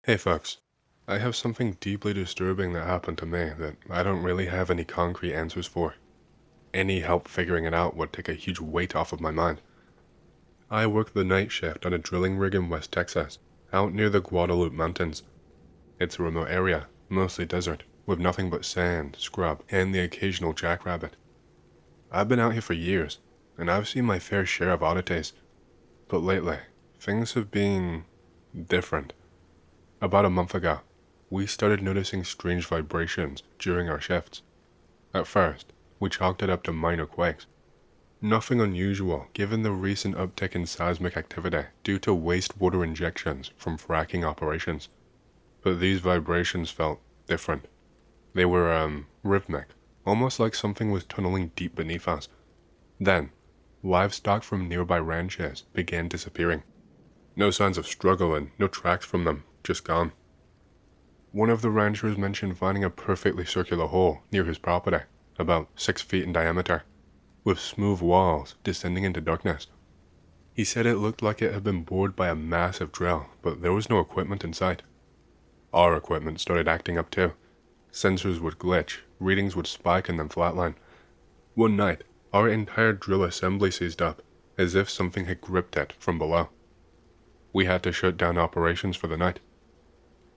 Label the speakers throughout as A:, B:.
A: Hey folks, I have something deeply disturbing that happened to me that I don't really have any concrete answers for. Any help figuring it out would take a huge weight off of my mind. I work the night shift on a drilling rig in West Texas, out near the Guadalupe Mountains. It's a remote area, mostly desert, with nothing but sand, scrub, and the occasional jackrabbit. I've been out here for years, and I've seen my fair share of oddities, but lately, things have been different. About a month ago, we started noticing strange vibrations during our shifts. At first, we chalked it up to minor quakes. Nothing unusual given the recent uptick in seismic activity due to wastewater injections from fracking operations. But these vibrations felt different. They were, rhythmic, almost like something was tunneling deep beneath us. Then, livestock from nearby ranches began disappearing. No signs of struggle and no tracks from them, just gone. One of the ranchers mentioned finding a perfectly circular hole near his property, about 6 feet in diameter, with smooth walls descending into darkness. He said it looked like it had been bored by a massive drill, but there was no equipment in sight. Our equipment started acting up too. Sensors would glitch, readings would spike and then flatline. One night, our entire drill assembly seized up, as if something had gripped it from below. We had to shut down operations for the night.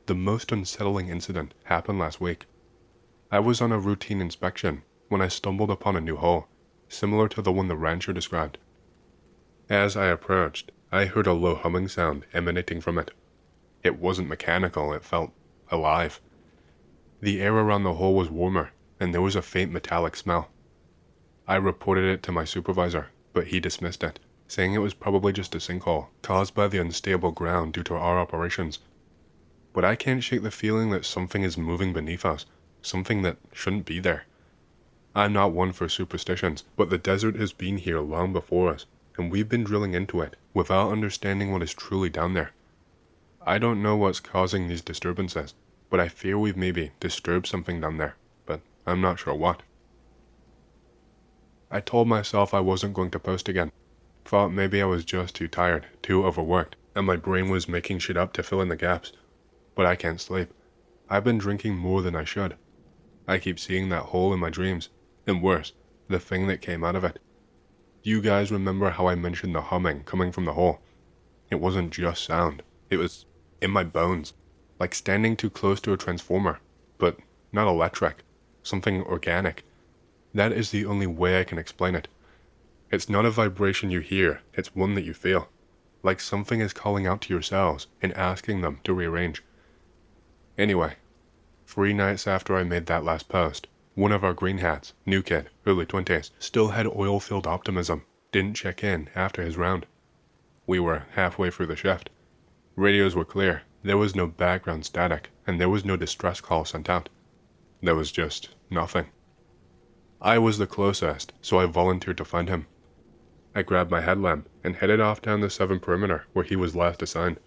A: The most unsettling incident happened last week. I was on a routine inspection when I stumbled upon a new hole, similar to the one the rancher described. As I approached, I heard a low humming sound emanating from it. It wasn't mechanical, it felt alive. The air around the hole was warmer, and there was a faint metallic smell. I reported it to my supervisor, but he dismissed it, saying it was probably just a sinkhole caused by the unstable ground due to our operations. But I can't shake the feeling that something is moving beneath us, something that shouldn't be there. I'm not one for superstitions, but the desert has been here long before us, and we've been drilling into it without understanding what is truly down there. I don't know what's causing these disturbances, but I fear we've maybe disturbed something down there, but I'm not sure what. I told myself I wasn't going to post again. Thought maybe I was just too tired, too overworked, and my brain was making shit up to fill in the gaps. But I can't sleep. I've been drinking more than I should. I keep seeing that hole in my dreams, and worse, the thing that came out of it. You guys remember how I mentioned the humming coming from the hole? It wasn't just sound, it was in my bones, like standing too close to a transformer, but not electric, something organic. That is the only way I can explain it. It's not a vibration you hear, it's one that you feel, like something is calling out to your cells and asking them to rearrange. Anyway, 3 nights after I made that last post, one of our green hats, new kid, early 20s, still had oil-filled optimism, didn't check in after his round. We were halfway through the shift. Radios were clear, there was no background static, and there was no distress call sent out. There was just nothing. I was the closest, so I volunteered to find him. I grabbed my headlamp and headed off down the 7 perimeter where he was last assigned.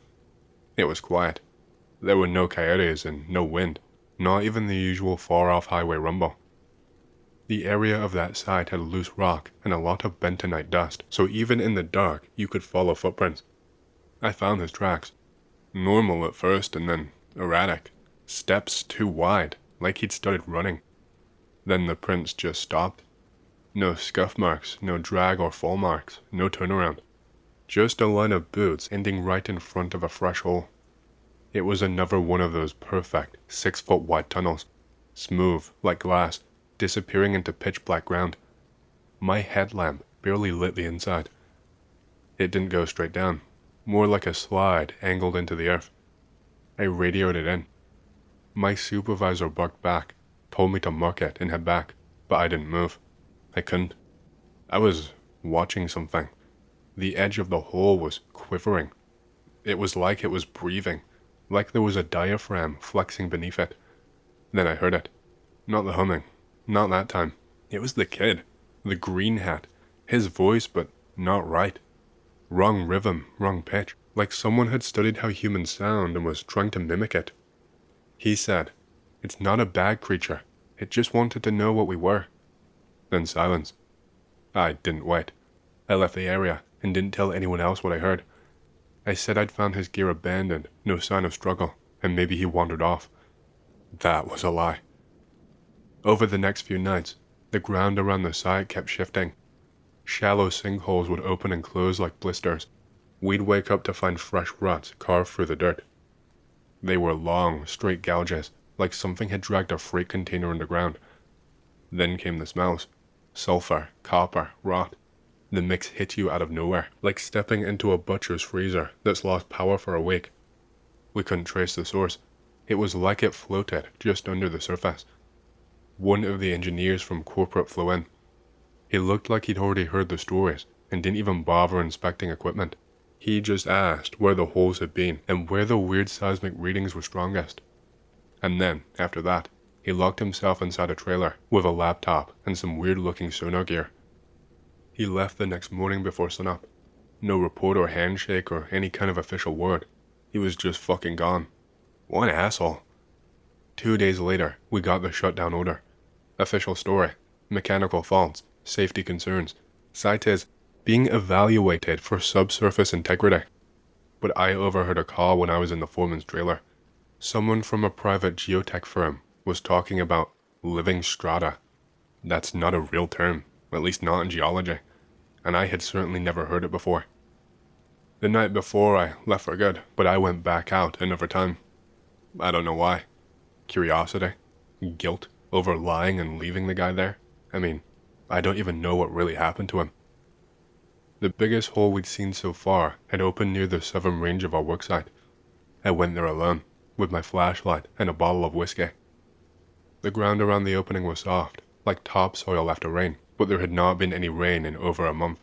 A: It was quiet. There were no coyotes and no wind, not even the usual far-off highway rumble. The area of that site had loose rock and a lot of bentonite dust, so even in the dark you could follow footprints. I found his tracks. Normal at first and then erratic. Steps too wide, like he'd started running. Then the prints just stopped. No scuff marks, no drag or fall marks, no turnaround. Just a line of boots ending right in front of a fresh hole. It was another one of those perfect 6-foot wide tunnels, smooth like glass, disappearing into pitch black ground. My headlamp barely lit the inside. It didn't go straight down, more like a slide angled into the earth. I radioed it in. My supervisor barked back, told me to mark it and head back, but I didn't move. I couldn't. I was watching something. The edge of the hole was quivering. It was like it was breathing, like there was a diaphragm flexing beneath it. Then I heard it. Not the humming. Not that time. It was the kid. The green hat. His voice, but not right. Wrong rhythm, wrong pitch. Like someone had studied how humans sound and was trying to mimic it. He said, "It's not a bad creature. It just wanted to know what we were." Then silence. I didn't wait. I left the area and didn't tell anyone else what I heard. I said I'd found his gear abandoned, no sign of struggle, and maybe he wandered off. That was a lie. Over the next few nights, the ground around the site kept shifting. Shallow sinkholes would open and close like blisters. We'd wake up to find fresh ruts carved through the dirt. They were long, straight gouges, like something had dragged a freight container underground. Then came the smells. Sulfur, copper, rot. The mix hit you out of nowhere, like stepping into a butcher's freezer that's lost power for a week. We couldn't trace the source. It was like it floated just under the surface. One of the engineers from corporate flew in. He looked like he'd already heard the stories and didn't even bother inspecting equipment. He just asked where the holes had been and where the weird seismic readings were strongest. And then, after that, he locked himself inside a trailer with a laptop and some weird-looking sonar gear. He left the next morning before sunup. No report or handshake or any kind of official word. He was just fucking gone. What an asshole. 2 days later, we got the shutdown order. Official story. Mechanical faults. Safety concerns. Site is being evaluated for subsurface integrity. But I overheard a call when I was in the foreman's trailer. Someone from a private geotech firm was talking about living strata. That's not a real term, at least not in geology, and I had certainly never heard it before. The night before I left for good, but I went back out another time. I don't know why. Curiosity? Guilt over lying and leaving the guy there? I mean, I don't even know what really happened to him. The biggest hole we'd seen so far had opened near the southern range of our worksite. I went there alone, with my flashlight and a bottle of whiskey. The ground around the opening was soft, like topsoil after rain, but there had not been any rain in over a month.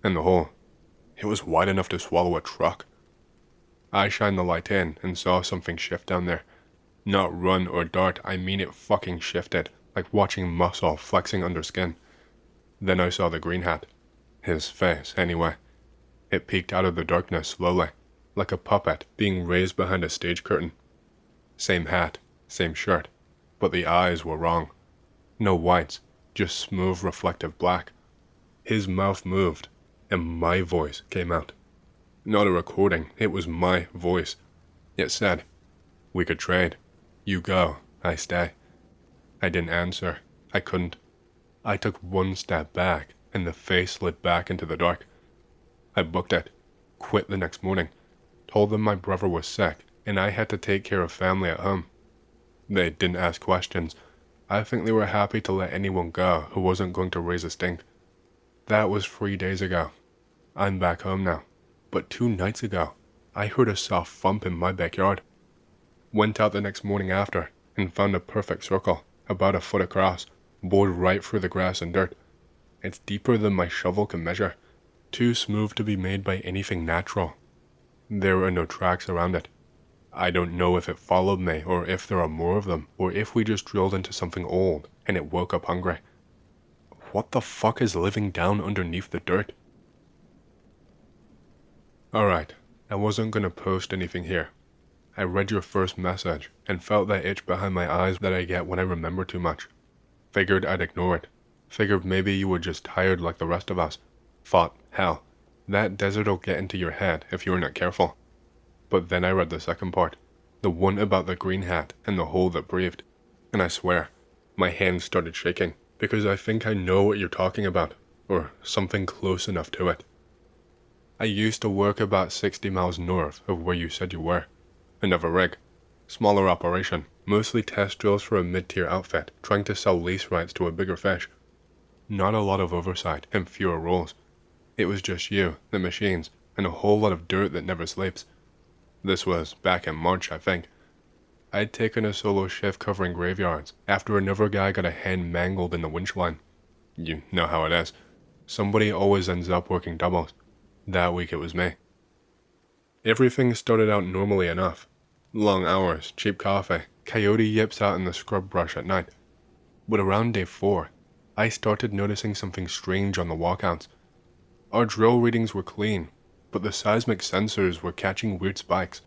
A: And the hole, it was wide enough to swallow a truck. I shined the light in and saw something shift down there. Not run or dart, I mean it fucking shifted, like watching muscle flexing under skin. Then I saw the green hat. His face, anyway. It peeked out of the darkness slowly, like a puppet being raised behind a stage curtain. Same hat, same shirt, but the eyes were wrong. No whites, just smooth reflective black. His mouth moved, and my voice came out. Not a recording, it was my voice. It said, "We could trade. You go, I stay." I didn't answer. I couldn't. I took one step back, and the face slid back into the dark. I booked it, quit the next morning, told them my brother was sick, and I had to take care of family at home. They didn't ask questions. I think they were happy to let anyone go who wasn't going to raise a stink. That was 3 days ago. I'm back home now. But 2 nights ago, I heard a soft thump in my backyard. Went out the next morning after, and found a perfect circle, about a foot across, bored right through the grass and dirt. It's deeper than my shovel can measure, too smooth to be made by anything natural. There are no tracks around it. I don't know if it followed me, or if there are more of them, or if we just drilled into something old, and it woke up hungry. What the fuck is living down underneath the dirt? Alright, I wasn't gonna post anything here. I read your first message, and felt that itch behind my eyes that I get when I remember too much. Figured I'd ignore it. Figured maybe you were just tired like the rest of us. Thought, hell, that desert'll get into your head if you're not careful. But then I read the second part, the one about the green hat and the hole that breathed, and I swear, my hands started shaking, because I think I know what you're talking about, or something close enough to it. I used to work about 60 miles north of where you said you were. Another rig. Smaller operation, mostly test drills for a mid-tier outfit, trying to sell lease rights to a bigger fish. Not a lot of oversight and fewer rules. It was just you, the machines, and a whole lot of dirt that never sleeps. This was back in March, I think. I'd taken a solo shift covering graveyards after another guy got a hand mangled in the winch line. You know how it is. Somebody always ends up working doubles. That week it was me. Everything started out normally enough. Long hours, cheap coffee, coyote yips out in the scrub brush at night. But around day 4, I started noticing something strange on the walkouts. Our drill readings were clean, but the seismic sensors were catching weird spikes.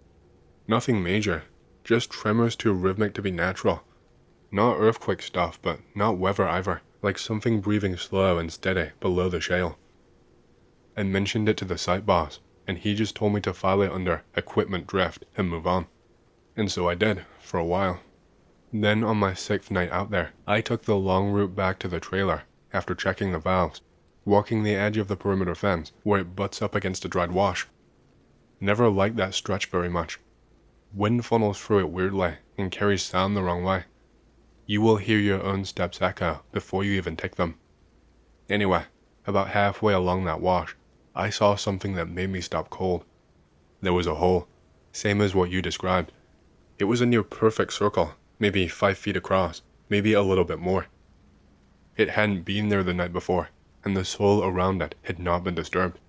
A: Nothing major, just tremors too rhythmic to be natural. Not earthquake stuff, but not weather either, like something breathing slow and steady below the shale. I mentioned it to the site boss, and he just told me to file it under equipment drift and move on. And so I did, for a while. Then on my 6th night out there, I took the long route back to the trailer after checking the valves, walking the edge of the perimeter fence where it butts up against a dried wash. Never liked that stretch very much. Wind funnels through it weirdly and carries sound the wrong way. You will hear your own steps echo before you even take them. Anyway, about halfway along that wash, I saw something that made me stop cold. There was a hole, same as what you described. It was a near perfect circle, maybe 5 feet across, maybe a little bit more. It hadn't been there the night before, and the soil around it had not been disturbed.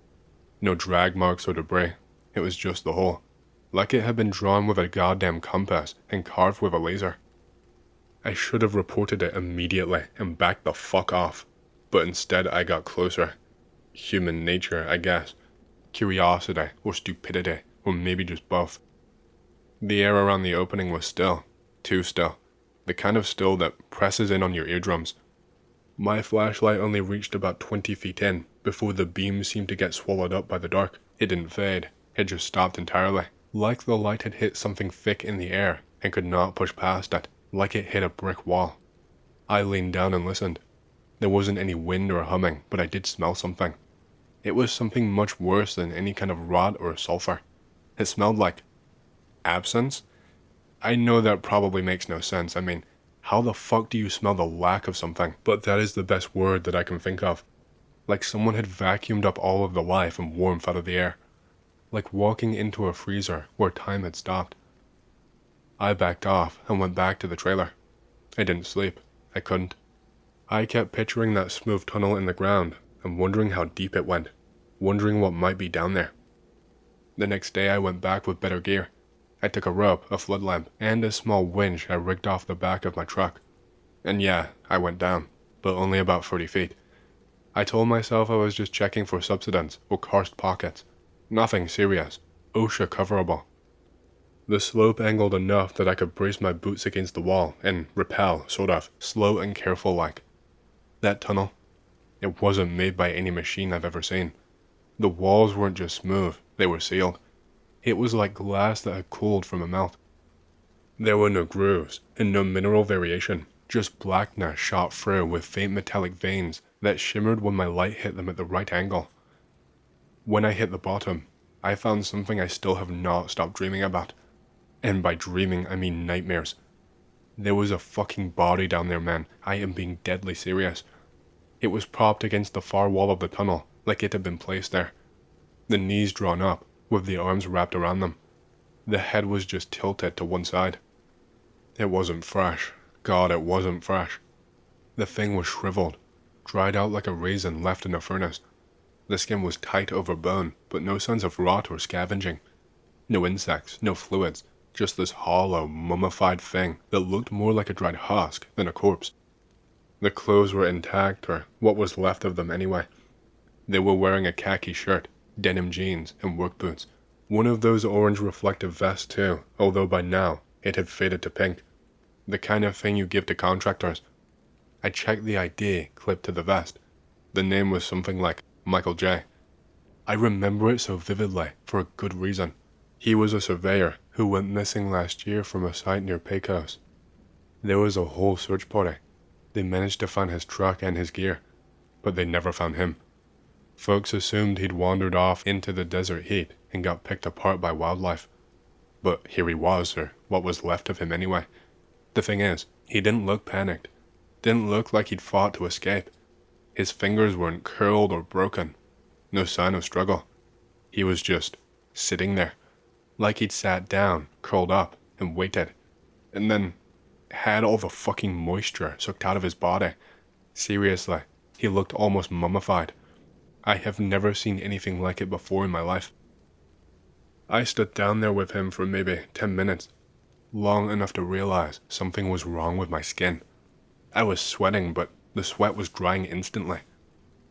A: No drag marks or debris, it was just the hole, like it had been drawn with a goddamn compass and carved with a laser. I should have reported it immediately and backed the fuck off, but instead I got closer. Human nature, I guess. Curiosity, or stupidity, or maybe just both. The air around the opening was still, too still, the kind of still that presses in on your eardrums. My flashlight only reached about 20 feet in before the beam seemed to get swallowed up by the dark. It didn't fade, it just stopped entirely, like the light had hit something thick in the air and could not push past it, like it hit a brick wall. I leaned down and listened. There wasn't any wind or humming, but I did smell something. It was something much worse than any kind of rot or sulfur. It smelled like absence? I know that probably makes no sense. I mean, how the fuck do you smell the lack of something? But that is the best word that I can think of. Like someone had vacuumed up all of the life and warmth out of the air. Like walking into a freezer where time had stopped. I backed off and went back to the trailer. I didn't sleep. I couldn't. I kept picturing that smooth tunnel in the ground and wondering how deep it went, wondering what might be down there. The next day I went back with better gear. I took a rope, a flood lamp, and a small winch I rigged off the back of my truck. And yeah, I went down, but only about 30 feet. I told myself I was just checking for subsidence or karst pockets. Nothing serious, OSHA coverable. The slope angled enough that I could brace my boots against the wall and rappel, sort of, slow and careful like. That tunnel, it wasn't made by any machine I've ever seen. The walls weren't just smooth, they were sealed. It was like glass that had cooled from a melt. There were no grooves and no mineral variation, just blackness shot through with faint metallic veins that shimmered when my light hit them at the right angle. When I hit the bottom, I found something I still have not stopped dreaming about. And by dreaming, I mean nightmares. There was a fucking body down there, man. I am being deadly serious. It was propped against the far wall of the tunnel, like it had been placed there. The knees drawn up, with the arms wrapped around them. The head was just tilted to one side. It wasn't fresh. God, it wasn't fresh. The thing was shriveled, dried out like a raisin left in a furnace. The skin was tight over bone, but no signs of rot or scavenging. No insects, no fluids, just this hollow, mummified thing that looked more like a dried husk than a corpse. The clothes were intact, or what was left of them anyway. They were wearing a khaki shirt, denim jeans, and work boots. One of those orange reflective vests too, although by now it had faded to pink. The kind of thing you give to contractors. I checked the ID clipped to the vest. The name was something like Michael J. I remember it so vividly for a good reason. He was a surveyor who went missing last year from a site near Pecos. There was a whole search party. They managed to find his truck and his gear, but they never found him. Folks assumed he'd wandered off into the desert heat and got picked apart by wildlife. But here he was, or what was left of him anyway. The thing is, he didn't look panicked. Didn't look like he'd fought to escape. His fingers weren't curled or broken. No sign of struggle. He was just sitting there, like he'd sat down, curled up, and waited. And then had all the fucking moisture sucked out of his body. Seriously, he looked almost mummified. I have never seen anything like it before in my life. I stood down there with him for maybe 10 minutes, long enough to realize something was wrong with my skin. I was sweating, but the sweat was drying instantly.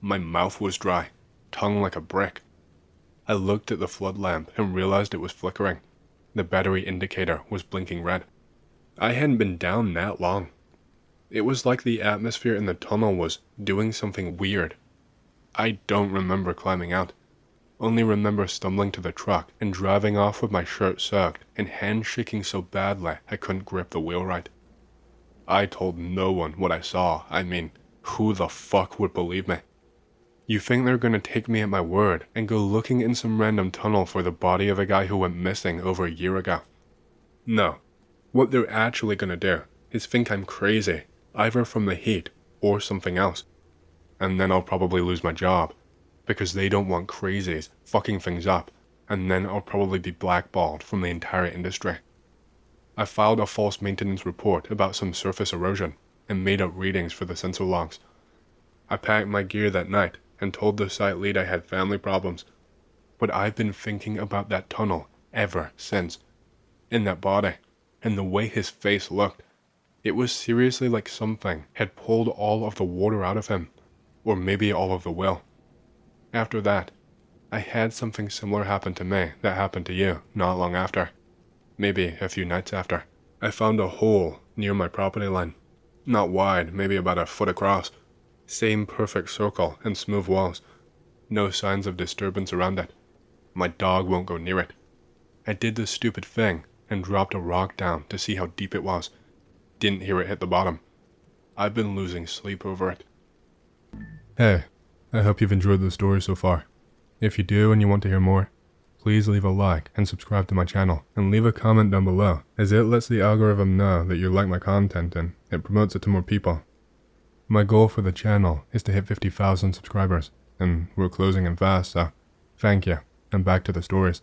A: My mouth was dry, tongue like a brick. I looked at the flood lamp and realized it was flickering. The battery indicator was blinking red. I hadn't been down that long. It was like the atmosphere in the tunnel was doing something weird. I don't remember climbing out. Only remember stumbling to the truck and driving off with my shirt soaked and hands shaking so badly I couldn't grip the wheel right. I told no one what I saw. I mean, who the fuck would believe me? You think they're gonna take me at my word and go looking in some random tunnel for the body of a guy who went missing over a year ago? No. What they're actually gonna do is think I'm crazy, either from the heat or something else. And then I'll probably lose my job, because they don't want crazies fucking things up, and then I'll probably be blackballed from the entire industry. I filed a false maintenance report about some surface erosion and made up readings for the sensor logs. I packed my gear that night and told the site lead I had family problems. But I've been thinking about that tunnel ever since. And that body, and the way his face looked. It was seriously like something had pulled all of the water out of him, or maybe all of the will. After that, I had something similar happen to me that happened to you not long after. Maybe a few nights after. I found a hole near my property line. Not wide, maybe about a foot across. Same perfect circle and smooth walls. No signs of disturbance around it. My dog won't go near it. I did the stupid thing and dropped a rock down to see how deep it was. Didn't hear it hit the bottom. I've been losing sleep over it. Hey, I hope you've enjoyed the story so far. If you do and you want to hear more, please leave a like and subscribe to my channel, and leave a comment down below, as it lets the algorithm know that you like my content and it promotes it to more people. My goal for the channel is to hit 50,000 subscribers, and we're closing in fast, so thank you, and back to the stories.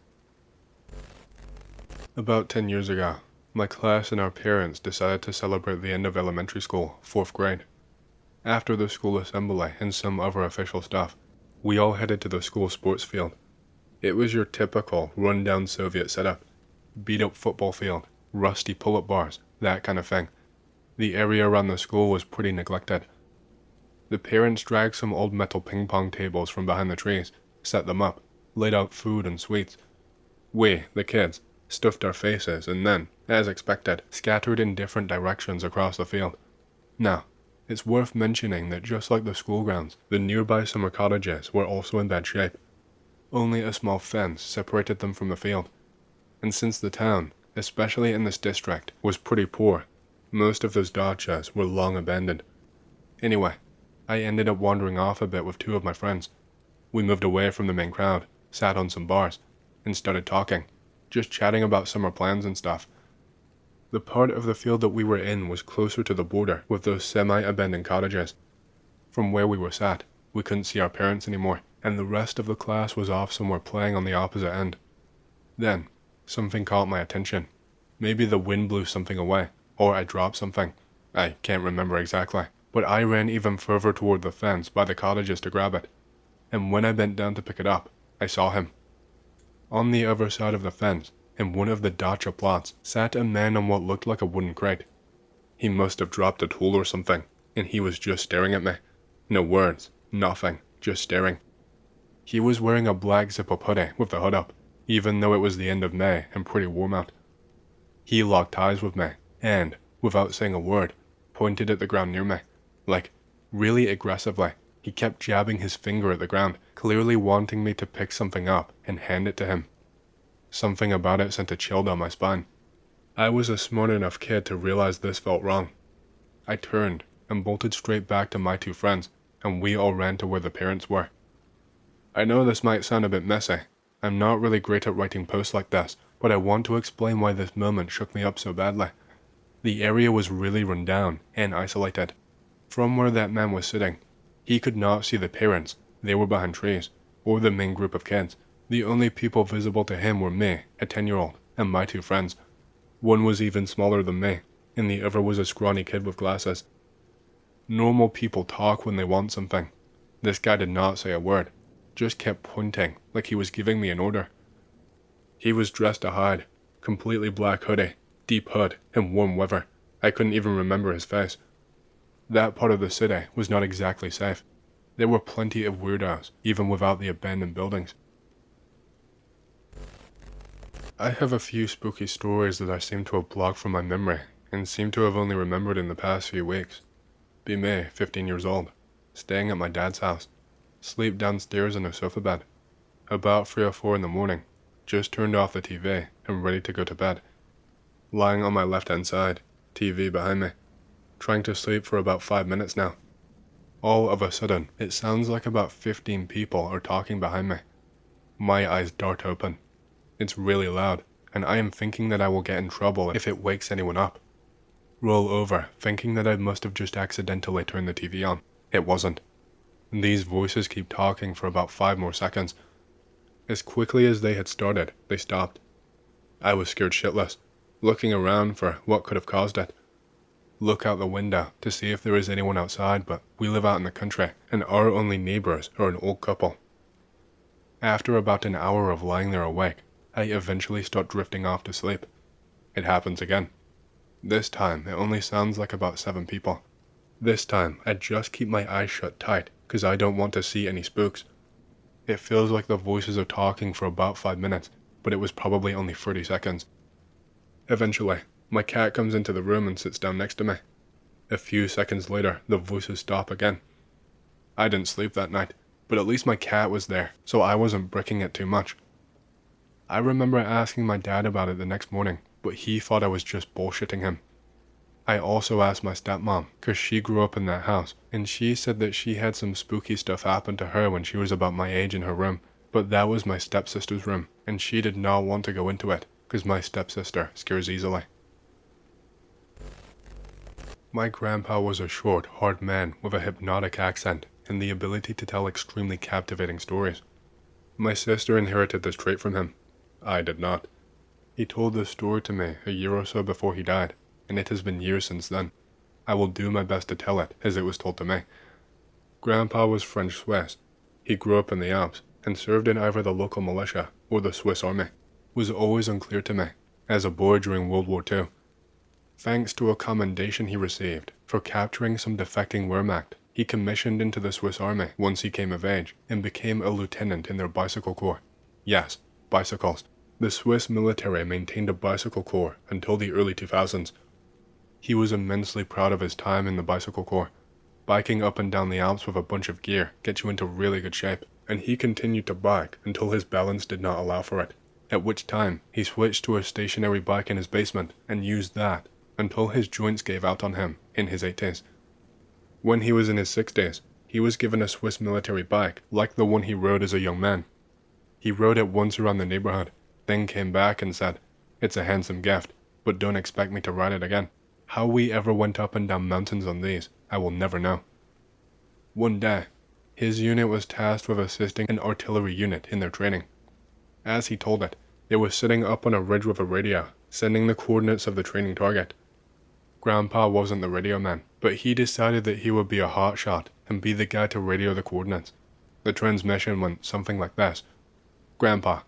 A: About 10 years ago, my class and our parents decided to celebrate the end of elementary school, 4th grade. After the school assembly and some other official stuff, we all headed to the school sports field. It was your typical run-down Soviet setup. Beat-up football field, rusty pull-up bars, that kind of thing. The area around the school was pretty neglected. The parents dragged some old metal ping-pong tables from behind the trees, set them up, laid out food and sweets. We, the kids, stuffed our faces and then, as expected, scattered in different directions across the field. Now, it's worth mentioning that just like the school grounds, the nearby summer cottages were also in bad shape. Only a small fence separated them from the field. And since the town, especially in this district, was pretty poor, most of those dachas were long abandoned. Anyway, I ended up wandering off a bit with 2 of my friends. We moved away from the main crowd, sat on some bars, and started talking, just chatting about summer plans and stuff. The part of the field that we were in was closer to the border with those semi-abandoned cottages. From where we were sat, we couldn't see our parents anymore, and the rest of the class was off somewhere playing on the opposite end. Then, something caught my attention. Maybe the wind blew something away, or I dropped something. I can't remember exactly, but I ran even further toward the fence by the cottages to grab it. And when I bent down to pick it up, I saw him. On the other side of the fence, in one of the dacha plots, sat a man on what looked like a wooden crate. He must have dropped a tool or something, and he was just staring at me. No words, nothing, just staring. He was wearing a black zip-up hoodie with the hood up, even though it was the end of May and pretty warm out. He locked eyes with me, and, without saying a word, pointed at the ground near me. Like, really aggressively, he kept jabbing his finger at the ground, clearly wanting me to pick something up and hand it to him. Something about it sent a chill down my spine. I was a smart enough kid to realize this felt wrong. I turned and bolted straight back to my 2 friends, and we all ran to where the parents were. I know this might sound a bit messy. I'm not really great at writing posts like this, but I want to explain why this moment shook me up so badly. The area was really run down and isolated. From where that man was sitting, he could not see the parents, they were behind trees, or the main group of kids. The only people visible to him were me, a 10-year-old, and my 2 friends. One was even smaller than me, and the other was a scrawny kid with glasses. Normal people talk when they want something. This guy did not say a word, just kept pointing like he was giving me an order. He was dressed to hide, completely black hoodie, deep hood, and warm weather. I couldn't even remember his face. That part of the city was not exactly safe. There were plenty of weirdos, even without the abandoned buildings. I have a few spooky stories that I seem to have blocked from my memory, and seem to have only remembered in the past few weeks. Be me, 15 years old, staying at my dad's house, sleep downstairs in a sofa bed. About 3 or 4 in the morning, just turned off the TV and ready to go to bed. Lying on my left-hand side, TV behind me, trying to sleep for about 5 minutes now. All of a sudden, it sounds like about 15 people are talking behind me. My eyes dart open. It's really loud, and I am thinking that I will get in trouble if it wakes anyone up. Roll over, thinking that I must have just accidentally turned the TV on. It wasn't. These voices keep talking for about 5 more seconds. As quickly as they had started, they stopped. I was scared shitless, looking around for what could have caused it. Look out the window to see if there is anyone outside, but we live out in the country, and our only neighbors are an old couple. After about an hour of lying there awake, I eventually start drifting off to sleep. It happens again. This time, it only sounds like about 7 people. This time, I just keep my eyes shut tight, because I don't want to see any spooks. It feels like the voices are talking for about 5 minutes, but it was probably only 30 seconds. Eventually, my cat comes into the room and sits down next to me. A few seconds later, the voices stop again. I didn't sleep that night, but at least my cat was there, so I wasn't bricking it too much. I remember asking my dad about it the next morning, but he thought I was just bullshitting him. I also asked my stepmom, cause she grew up in that house, and she said that she had some spooky stuff happen to her when she was about my age in her room, but that was my stepsister's room, and she did not want to go into it, cause my stepsister scares easily. My grandpa was a short, hard man with a hypnotic accent and the ability to tell extremely captivating stories. My sister inherited this trait from him. I did not. He told this story to me a year or so before he died, and it has been years since then. I will do my best to tell it as it was told to me. Grandpa was French-Swiss. He grew up in the Alps and served in either the local militia or the Swiss army. Was always unclear to me, as a boy during World War II. Thanks to a commendation he received for capturing some defecting Wehrmacht, he commissioned into the Swiss army once he came of age and became a lieutenant in their bicycle corps. Yes, bicycles. The Swiss military maintained a bicycle corps until the early 2000s. He was immensely proud of his time in the bicycle corps. Biking up and down the Alps with a bunch of gear gets you into really good shape, and he continued to bike until his balance did not allow for it, at which time he switched to a stationary bike in his basement and used that until his joints gave out on him in his 80s. When he was in his 60s, he was given a Swiss military bike like the one he rode as a young man. He rode it once around the neighborhood, then came back and said, "It's a handsome gift, but don't expect me to ride it again." How we ever went up and down mountains on these, I will never know. One day, his unit was tasked with assisting an artillery unit in their training. As he told it, they were sitting up on a ridge with a radio, sending the coordinates of the training target. Grandpa wasn't the radio man, but he decided that he would be a hotshot and be the guy to radio the coordinates. The transmission went something like this. Grandpa,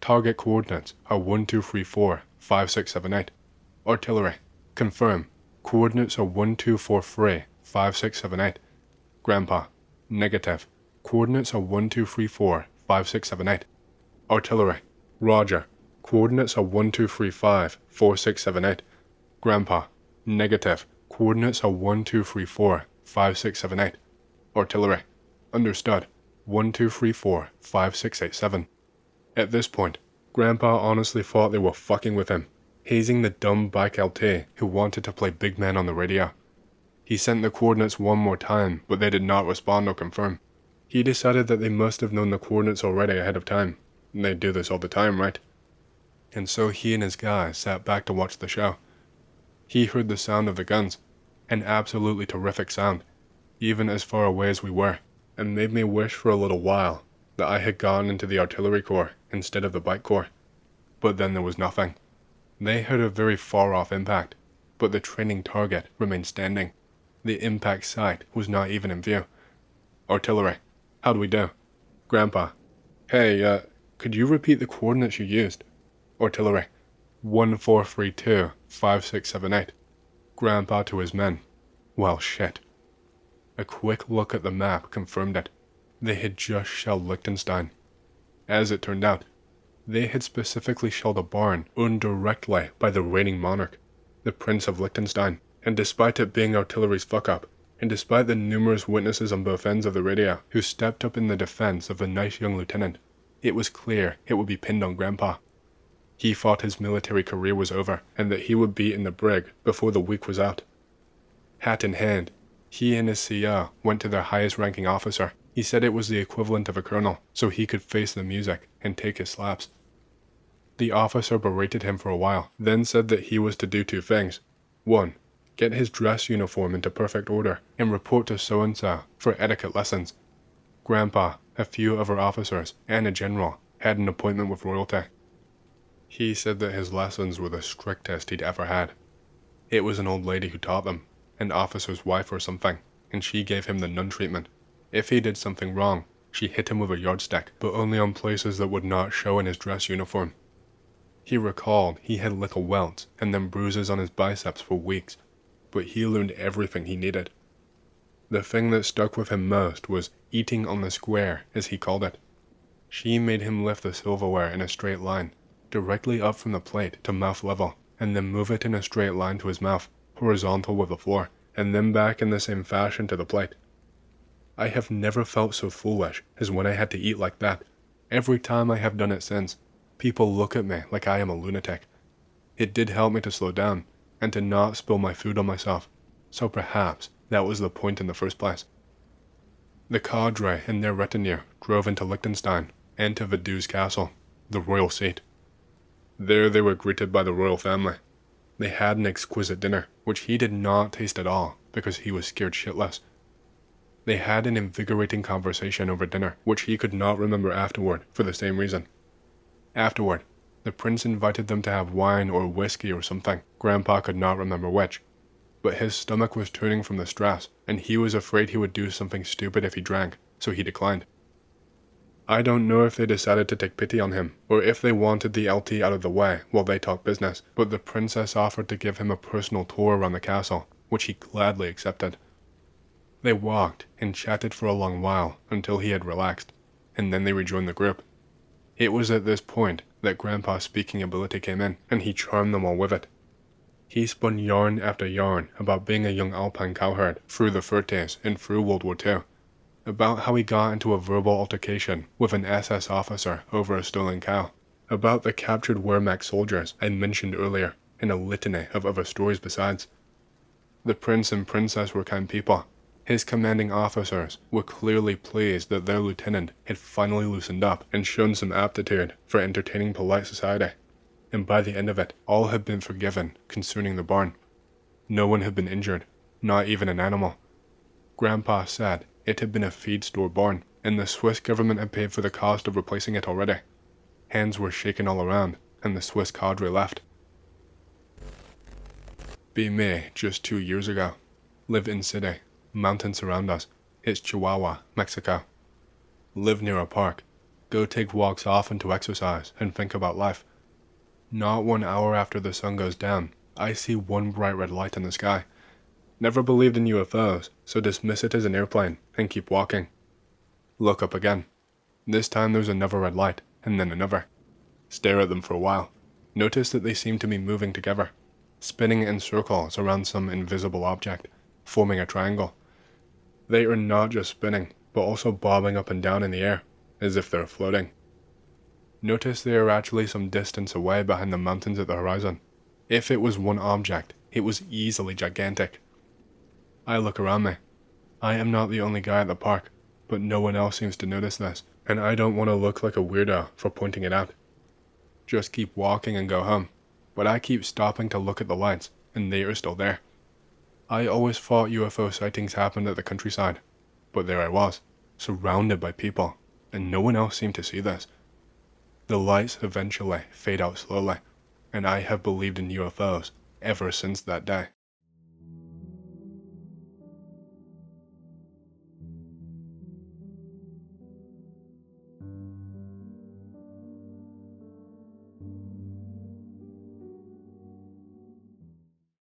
A: target coordinates are 1234 5678. Artillery, confirm, coordinates are 1243 5678. Grandpa, negative, coordinates are 1234 5678. Artillery, roger, coordinates are 1235 4678. Grandpa, negative, coordinates are 1234 5678. Artillery, understood, 1234 5687. At this point, Grandpa honestly thought they were fucking with him, hazing the dumb bike LT who wanted to play big man on the radio. He sent the coordinates one more time, but they did not respond or confirm. He decided that they must have known the coordinates already ahead of time. They do this all the time, right? And so he and his guys sat back to watch the show. He heard the sound of the guns, an absolutely terrific sound, even as far away as we were, and made me wish for a little while that I had gone into the artillery corps instead of the bike corps. But then there was nothing. They heard a very far-off impact, but the training target remained standing. The impact site was not even in view. Artillery, how do we do? Grandpa, hey, could you repeat the coordinates you used? Artillery, 1432 5678. Grandpa to his men. Well, shit. A quick look at the map confirmed it. They had just shelled Liechtenstein. As it turned out, they had specifically shelled a barn owned directly by the reigning monarch, the Prince of Liechtenstein, and despite it being artillery's fuck-up, and despite the numerous witnesses on both ends of the radio who stepped up in the defense of the nice young lieutenant, it was clear it would be pinned on Grandpa. He thought his military career was over and that he would be in the brig before the week was out. Hat in hand, he and his CO went to their highest ranking officer. He said it was the equivalent of a colonel, so he could face the music and take his slaps. The officer berated him for a while, then said that he was to do 2 things. 1. Get his dress uniform into perfect order and report to so-and-so for etiquette lessons. Grandpa, a few other officers, and a general had an appointment with royalty. He said that his lessons were the strictest he'd ever had. It was an old lady who taught them, an officer's wife or something, and she gave him the nun treatment. If he did something wrong, she hit him with a yardstick, but only on places that would not show in his dress uniform. He recalled he had little welts and then bruises on his biceps for weeks, but he learned everything he needed. The thing that stuck with him most was eating on the square, as he called it. She made him lift the silverware in a straight line, directly up from the plate to mouth level, and then move it in a straight line to his mouth, horizontal with the floor, and then back in the same fashion to the plate. I have never felt so foolish as when I had to eat like that. Every time I have done it since, people look at me like I am a lunatic. It did help me to slow down, and to not spill my food on myself, so perhaps that was the point in the first place. The cadre and their retinue drove into Liechtenstein and to Vaduz Castle, the royal seat. There they were greeted by the royal family. They had an exquisite dinner, which he did not taste at all because he was scared shitless. They had an invigorating conversation over dinner, which he could not remember afterward for the same reason. Afterward, the prince invited them to have wine or whiskey or something. Grandpa could not remember which, but his stomach was turning from the stress, and he was afraid he would do something stupid if he drank, so he declined. I don't know if they decided to take pity on him, or if they wanted the LT out of the way while they talked business, but the princess offered to give him a personal tour around the castle, which he gladly accepted. They walked and chatted for a long while until he had relaxed, and then they rejoined the group. It was at this point that Grandpa's speaking ability came in, and he charmed them all with it. He spun yarn after yarn about being a young Alpine cowherd through the 30s and through World War II, about how he got into a verbal altercation with an SS officer over a stolen cow, about the captured Wehrmacht soldiers I mentioned earlier, and a litany of other stories besides. The prince and princess were kind people. His commanding officers were clearly pleased that their lieutenant had finally loosened up and shown some aptitude for entertaining polite society, and by the end of it, all had been forgiven concerning the barn. No one had been injured, not even an animal. Grandpa said it had been a feed store barn, and the Swiss government had paid for the cost of replacing it already. Hands were shaken all around, and the Swiss cadre left. Be me just 2 years ago. Live in city. Mountains surround us. It's Chihuahua, Mexico. Live near a park. Go take walks often to exercise and think about life. Not 1 hour after the sun goes down, I see one bright red light in the sky. Never believed in UFOs, so dismiss it as an airplane and keep walking. Look up again. This time there's another red light, and then another. Stare at them for a while. Notice that they seem to be moving together, spinning in circles around some invisible object, forming a triangle. They are not just spinning, but also bobbing up and down in the air, as if they're floating. Notice they are actually some distance away behind the mountains at the horizon. If it was one object, it was easily gigantic. I look around me. I am not the only guy at the park, but no one else seems to notice this, and I don't want to look like a weirdo for pointing it out. Just keep walking and go home, but I keep stopping to look at the lights, and they are still there. I always thought UFO sightings happened at the countryside, but there I was, surrounded by people, and no one else seemed to see this. The lights eventually fade out slowly, and I have believed in UFOs ever since that day.